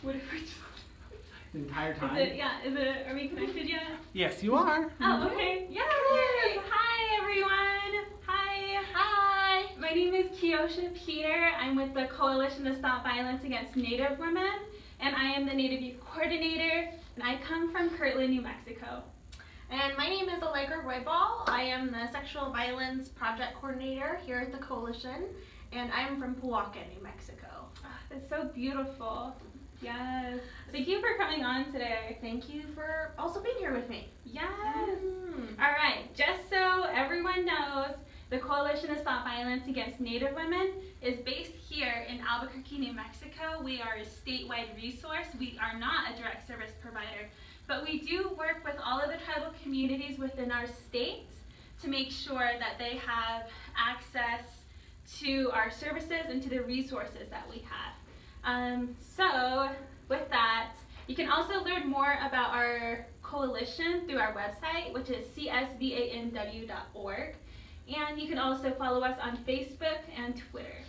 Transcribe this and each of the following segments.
What if we just... The entire time? Are we connected yet? Yes, you are. Oh, okay. Yes. Hi, everyone. Hi. My name is Kiosha Peter. I'm with the Coalition to Stop Violence Against Native Women, and I am the Native Youth Coordinator, and I come from Kirtland, New Mexico. And my name is Allegra Roybal. I am the Sexual Violence Project Coordinator here at the Coalition, and I'm from Pawaka, New Mexico. Oh, that's so beautiful. Yes. Thank you for coming on today. Thank you for also being here with me. Yes. All right. Just so everyone knows, the Coalition to Stop Violence Against Native Women is based here in Albuquerque, New Mexico. We are a statewide resource. We are not a direct service provider, but we do work with all of the tribal communities within our state to make sure that they have access to our services and to the resources that we have. So with that, you can also learn more about our coalition through our website, which is CSVANW.org. And you can also follow us on Facebook and Twitter.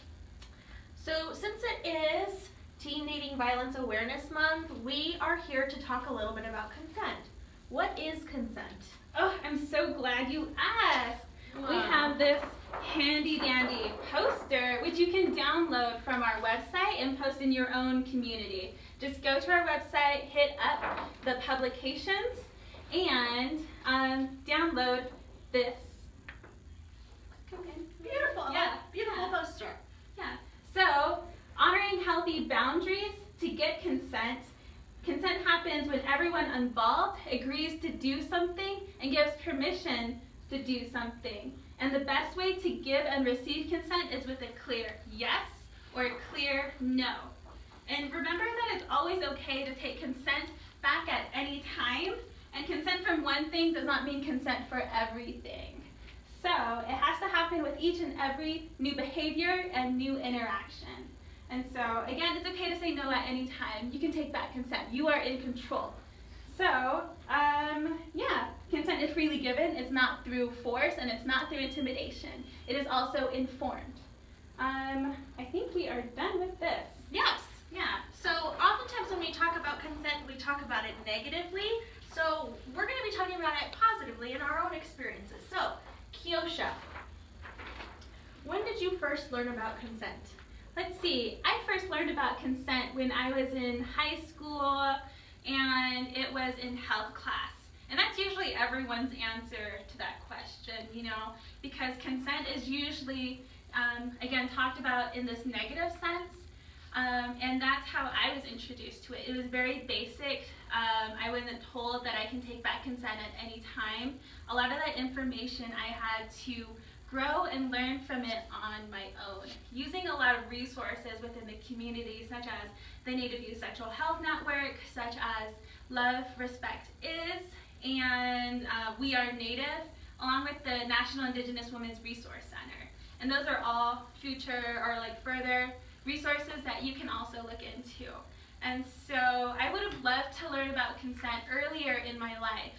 So since it is Teen Dating Violence Awareness Month, we are here to talk a little bit about consent. What is consent? Oh, I'm so glad you asked. We have this handy dandy poster which you can download from our website and post in your own community. Just go to our website, hit up the publications, and download this. Beautiful. Yeah. Beautiful poster. Yeah. So, honoring healthy boundaries to get consent. Consent happens when everyone involved agrees to do something and gives permission to do something. And the best way to give and receive consent is with a clear yes or a clear no. And remember that it's always okay to take consent back at any time. And consent from one thing does not mean consent for everything. So it has to happen with each and every new behavior and new interaction. And so again, it's okay to say no at any time. You can take back consent. You are in control. So, yeah, consent is freely given. It's not through force and it's not through intimidation. It is also informed. I think we are done with this. Yes. Yeah. So oftentimes when we talk about consent, we talk about it negatively. So we're going to be talking about it positively in our own experiences. So, Kiosha, when did you first learn about consent? Let's see. I first learned about consent when I was in high school, and it was in health class. And that's usually everyone's answer to that question, you know, because consent is usually, again, talked about in this negative sense. And that's how I was introduced to it. It was very basic. I wasn't told that I can take back consent at any time. A lot of that information I had to grow and learn from it on my own, using a lot of resources within the community, such as the Native Youth Sexual Health Network, such as Love, Respect Is, and We Are Native, along with the National Indigenous Women's Resource Center. And those are all future or further resources that you can also look into. And so I would have loved to learn about consent earlier in my life,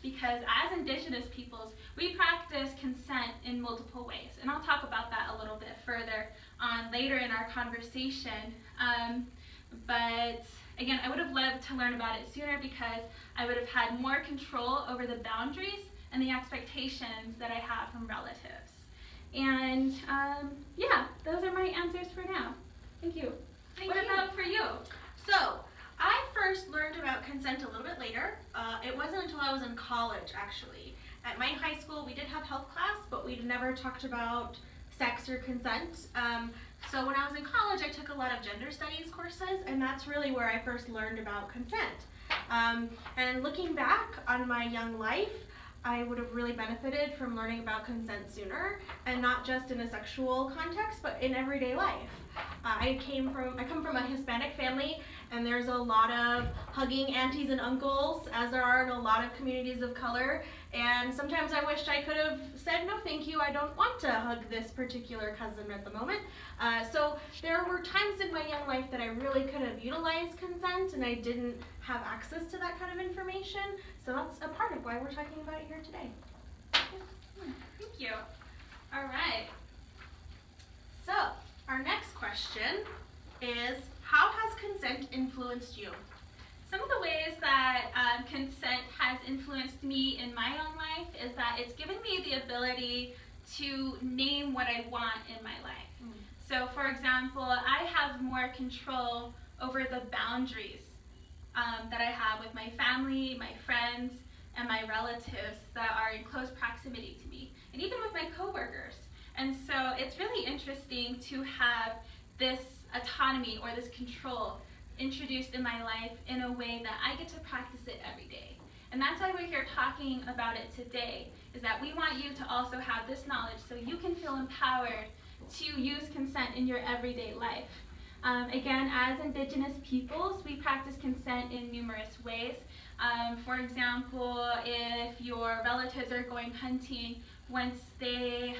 because as Indigenous peoples, we practice consent in multiple ways. And I'll talk about that a little bit further on later in our conversation. But again, I would have loved to learn about it sooner because I would have had more control over the boundaries and the expectations that I have from relatives. And yeah, those are my answers for now. Thank you. What about for you? So, I first learned about consent a little bit later. It wasn't until I was in college, actually. At my high school, we did have health class, but we never talked about sex or consent. So when I was in college, I took a lot of gender studies courses, and that's really where I first learned about consent. And looking back on my young life, I would have really benefited from learning about consent sooner, and not just in a sexual context, but in everyday life. I come from a Hispanic family, and there's a lot of hugging aunties and uncles, as there are in a lot of communities of color. And sometimes I wished I could have said, no thank you, I don't want to hug this particular cousin at the moment. So there were times in my young life that I really could have utilized consent, and I didn't have access to that kind of information. So that's a part of why we're talking about it here today. Thank you. All right. So our next question is, how has consent consent influenced you? Some of the ways that consent has influenced me in my own life is that it's given me the ability to name what I want in my life. So for example, I have more control over the boundaries that I have with my family, my friends, and my relatives that are in close proximity to me, and even with my coworkers. And so it's really interesting to have this autonomy or this control introduced in my life in a way that I get to practice it every day. And that's why we're here talking about it today, is that we want you to also have this knowledge so you can feel empowered to use consent in your everyday life. Again, as Indigenous peoples, we practice consent in numerous ways. For example, if your relatives are going hunting, once they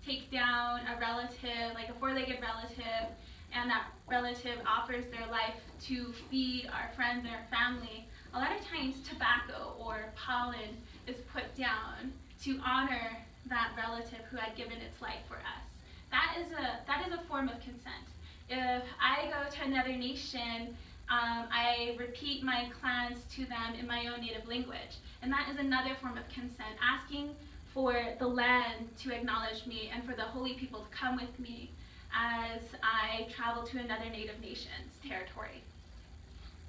take down a relative, like a four-legged relative, and that relative offers their life to feed our friends and our family, a lot of times tobacco or pollen is put down to honor that relative who had given its life for us. That is a form of consent. If I go to another nation, I repeat my clans to them in my own native language, and that is another form of consent, asking for the land to acknowledge me and for the holy people to come with me as I travel to another native nation's territory.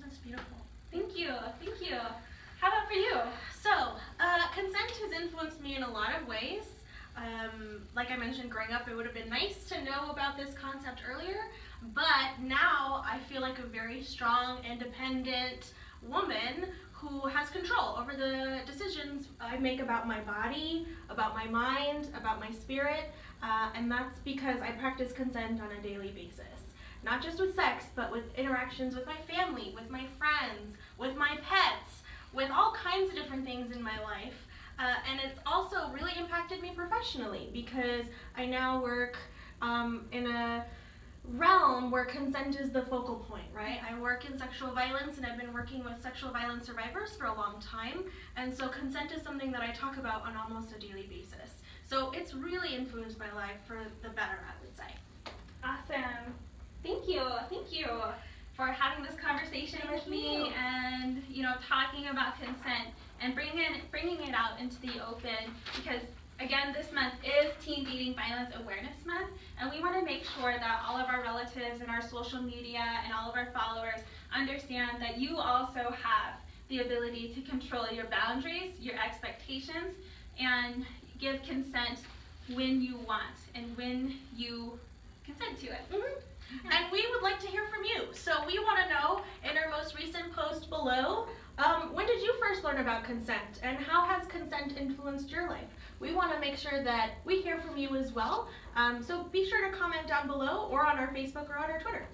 That's beautiful. Thank you, thank you. How about for you? So, consent has influenced me in a lot of ways. Like I mentioned, growing up, it would have been nice to know about this concept earlier, but now I feel like a very strong, independent woman who has control over the decisions I make about my body, about my mind, about my spirit, and that's because I practice consent on a daily basis. Not just with sex, but with interactions with my family, with my friends, with my pets, with all kinds of different things in my life. And it's also really impacted me professionally because I now work in a realm where consent is the focal point, right? I work in sexual violence and I've been working with sexual violence survivors for a long time, and so consent is something that I talk about on almost a daily basis. So it's really influenced my life for the better, I would say. Awesome. Thank you for having this conversation with me and talking about consent and bringing it out into the open, because again, this month is Teen Dating Violence Awareness Month, and we want to make sure that all of our relatives and our social media and all of our followers understand that you also have the ability to control your boundaries, your expectations, and give consent when you want and when you consent to it. And we would like to hear from you. So we want to know in our most recent post below, when did you first learn about consent and how has consent influenced your life? We want to make sure that we hear from you as well. So be sure to comment down below or on our Facebook or on our Twitter.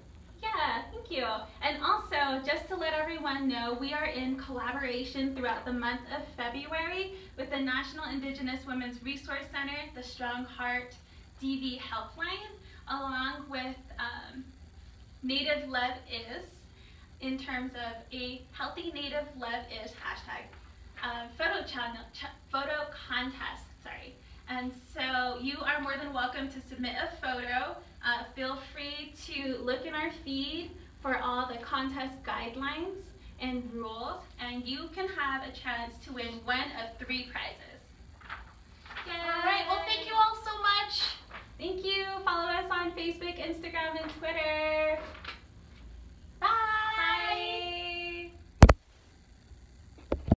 Yeah, thank you. And also, just to let everyone know, we are in collaboration throughout the month of February with the National Indigenous Women's Resource Center, the Strong Heart DV Helpline, along with Native Love Is, in terms of a Healthy Native Love Is hashtag, photo contest, sorry. And so you are more than welcome to submit a photo. Feel free to look in our feed for all the contest guidelines and rules, and you can have a chance to win one of 3 prizes. Yay! All right, well, thank you all so much. Thank you. Follow us on Facebook, Instagram, and Twitter.